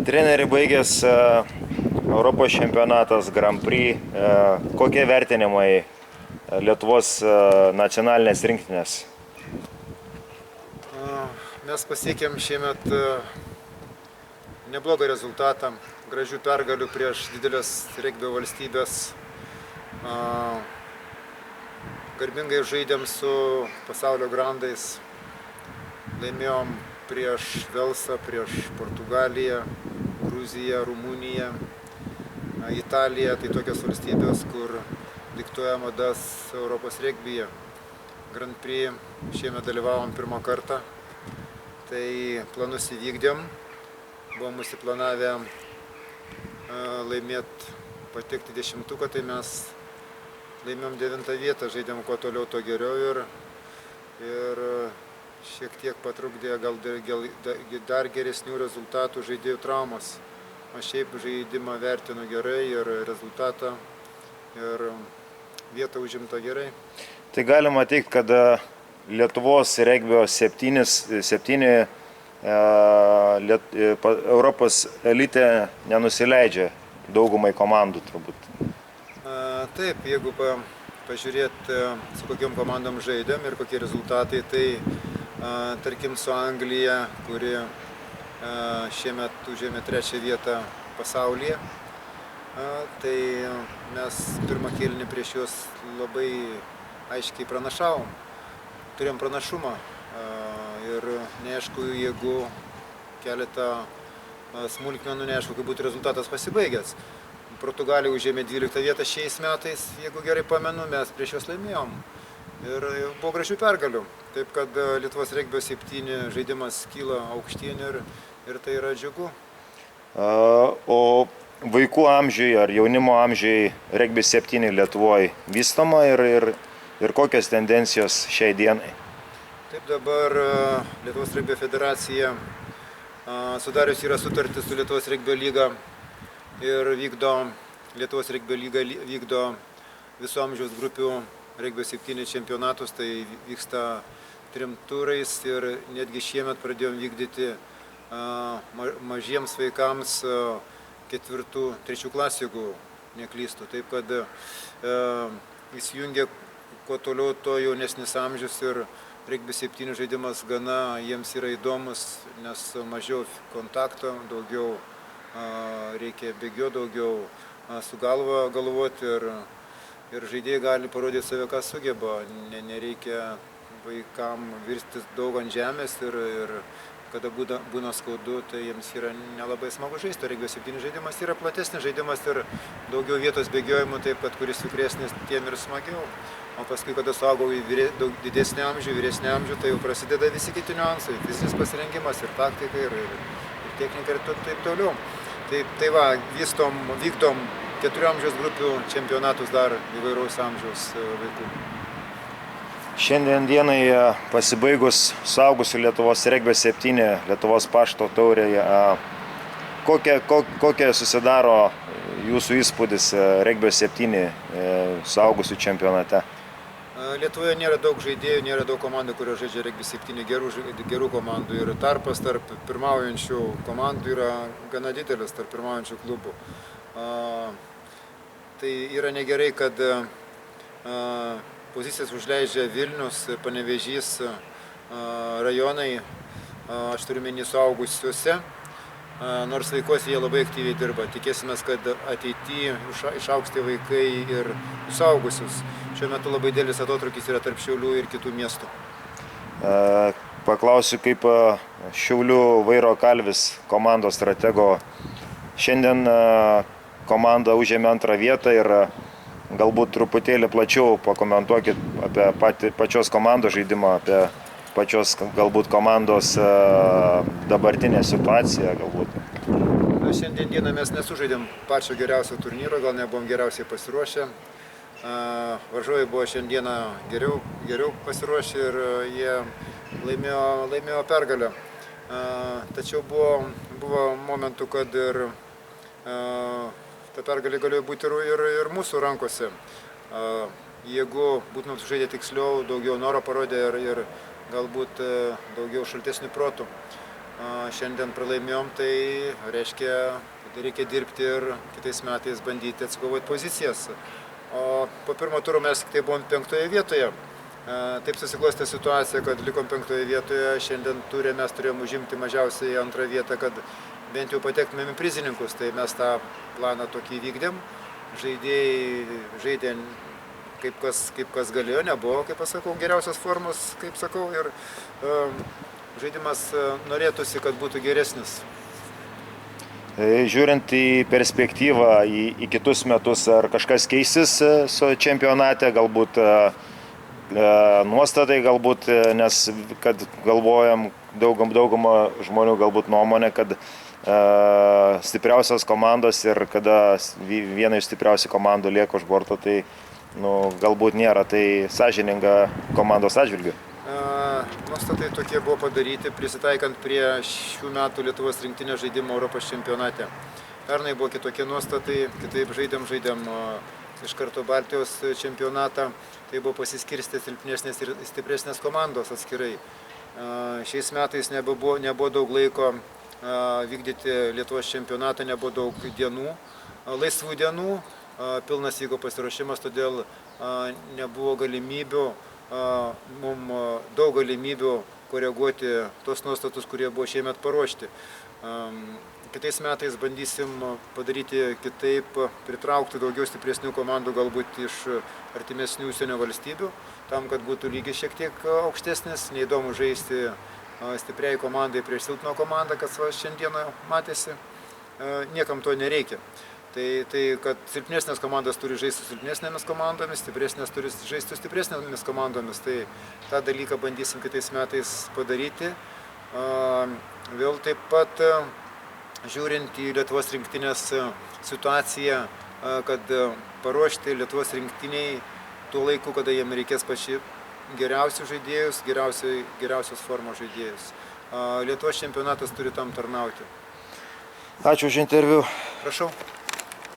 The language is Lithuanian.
Treneri baigęs Europos čempionatas Grand Prix. Kokie vertinimai Lietuvos nacionalinės rinktinės? Mes pasiekėm šiemet neblogą rezultatą, gražių pergalių prieš didelės regbio valstybės. Garbingai žaidėm su pasaulio grandais, laimėjom prieš Velsą, prieš Portugaliją, Gruziją, Rumuniją, Italiją, tai tokios valstybės, kur diktuoja madas Europos regbyje. Grand Prix šiemet dalyvavom pirmą kartą, tai planus įvykdėm, buvom užsiplanavę laimėti, patekti 10-tuką, tai mes laimėjom 9 vietą, žaidėm kuo toliau, to geriau ir šiek tiek patrukdė gal dar geresnių rezultatų žaidėjų traumos. Aš šiaip žaidimą vertinu gerai ir rezultatą ir vietą užimta gerai. Tai galima teikti, kad Lietuvos regbio 7 Europos elite nenusileidžia daugumai komandų turbūt. Taip, jeigu pažiūrėti, su kokiom komandom žaidėm ir kokie rezultatai, tai tarkim su Anglija, kuri šiemet užėmė 3 vietą pasaulyje, tai mes pirmą kėlinį prieš juos labai aiškiai pranašavom, turėjom pranašumą ir neaišku, jeigu keletą smulkmenų, neaišku, kaip būtų rezultatas pasibaigęs. Portugalija užėmė 12 vietą šiais metais, jeigu gerai pamenu, mes prieš juos laimėjom. Ir buvo gražių pergalių. Taip kad Lietuvos regbio 7 žaidimas kyla aukštyn ir tai yra džiugu. O vaikų amžiui ar jaunimo amžiui regbis 7 Lietuvoje vystoma ir kokios tendencijos šiai dienai? Taip, dabar Lietuvos regbio federacija sudarius yra sutartis su Lietuvos regbio lyga ir Lietuvos regbio lyga vykdo visų amžiaus grupių regbio 7 čempionatus, tai vyksta 3 turais ir netgi šiemet pradėjom vykdyti mažiems vaikams 4-3 klasių, jeigu neklystu. Taip kad įsijungia kuo toliau to jaunesnis amžius ir regbio 7 žaidimas gana jiems yra įdomus, nes mažiau kontakto, daugiau reikia bėgioti, daugiau su galva galvoti ir žaidėjai gali parodyti save, ką sugeba. Nereikia vaikam virstis daug ant žemės ir kada būna skaudu, tai jiems yra nelabai smagu žaisti. Regbio 7 žaidimas yra platesnis žaidimas ir daugiau vietos bėgiojimų, taip pat kuris vikresnis, tiem ir smagiau. O paskui, kada suaugau į daug didesnį amžių, vyresnį amžių, tai jau prasideda visi kiti niuansai, fizinis pasirengimas ir taktika ir technika ir taip toliau. Tai va, vykdom 4 amžiaus grupių čempionatus dar įvairaus amžiaus vaikų. Šiandien dienai pasibaigus suaugusių Lietuvos regbio 7 Lietuvos pašto taurėje, kokia susidaro jūsų įspūdis regbio 7 suaugusių čempionate? Lietuvoje nėra daug žaidėjų, nėra daug komandų, kurios žaidžia regbį 7, gerų komandų ir tarpas tarp pirmaujančių komandų yra gana didelis, tarp pirmaujančių klubų. Tai yra negerai, kad pozicijas užleidžia Vilnius, Panevėžys rajonai, aš turiu menį suaugusiuose, nors vaikuose jie labai aktyviai dirba. Tikėsimės, kad ateityje išaugs tie vaikai ir suaugusius. Šiuo metu labai didelis atotrūkis yra tarp Šiaulių ir kitų miestų. Paklausiu kaip Šiaulių Vairo Kalvis komandos stratego. Šiandien komanda užėmė 2 vietą ir galbūt truputėlį plačiau pakomentuokit apie pačios komandos žaidimą, apie pačios galbūt komandos dabartinę situaciją galbūt. Šiandien dieną mes nesužaidėm pačio geriausio turnyro, gal nebuvom geriausiai pasiruošę. Varžovai buvo šiandieną geriau pasiruošę ir jie laimėjo pergalę. Tačiau buvo momentų, kad ir ta pergalė galėjo būti ir mūsų rankose. Jeigu būtumėm sužaidę tiksliau, daugiau noro parodė ir galbūt daugiau šaltesnių protų. šiandien pralaimėjom, tai reiškia, kad reikia dirbti ir kitais metais bandyti atsikovoti pozicijas. O po pirmo turo mes tik tai buvom 5 vietoje. Taip susiklostė situacija, kad likom 5 vietoje, šiandien turė mes turėjom užimti mažiausiai 2 vietą, kad bent jau patektumėm į prizininkus, tai mes tą planą tokį vykdėm. Žaidėjai žaidė kaip kas galėjo, nebuvo, kaip pasakau, geriausios formos, kaip sakau, ir žaidimas norėtųsi, kad būtų geresnis. Žiūrint į perspektyvą, į kitus metus, ar kažkas keisis su čempionate, galbūt nuostatai, galbūt, nes kad galvojam, dauguma žmonių galbūt nuomonė, kad stipriausios komandos ir kada viena iš stipriausių komandų lieka už borto, tai galbūt nėra tai sąžininga komandos atžvilgiu. Nuostatai tokie buvo padaryti, prisitaikant prie šių metų Lietuvos rinktinės žaidimo Europos čempionate. Pernai buvo kitokie nuostatai, kitaip žaidėm iš karto Baltijos čempionatą, tai buvo pasiskirstę silpnesnės ir stipresnės komandos atskirai. Šiais metais nebuvo daug laiko vykdyti Lietuvos čempionatą, nebuvo daug dienų, laisvų dienų, pilnas vyko pasiruošimas, todėl nebuvo galimybių, mums daug galimybių koreguoti tos nuostatus, kurie buvo šiemet paruošti. Kitais metais bandysim padaryti kitaip, pritraukti daugiau stipresnių komandų, galbūt iš artimesnių užsienio valstybių, tam, kad būtų lygis šiek tiek aukštesnis, neįdomu žaisti stipriai komandai prieš silpną komandą, kas šiandieną matėsi, niekam to nereikia. Tai kad silpnesnės komandos turi žaisti su silpnesnėmis komandomis, stipresnės turi žaisti su stipresnėmis komandomis, tai tą dalyką bandysim kitais metais padaryti. Vėl taip pat žiūrint į Lietuvos rinktinės situaciją, kad paruošti Lietuvos rinktiniai tuo laiku, kada jiem reikės pačių geriausių žaidėjus, geriausios formos žaidėjus. Lietuvos čempionatas turi tam tarnauti. Ačiū už interviu. Prašau.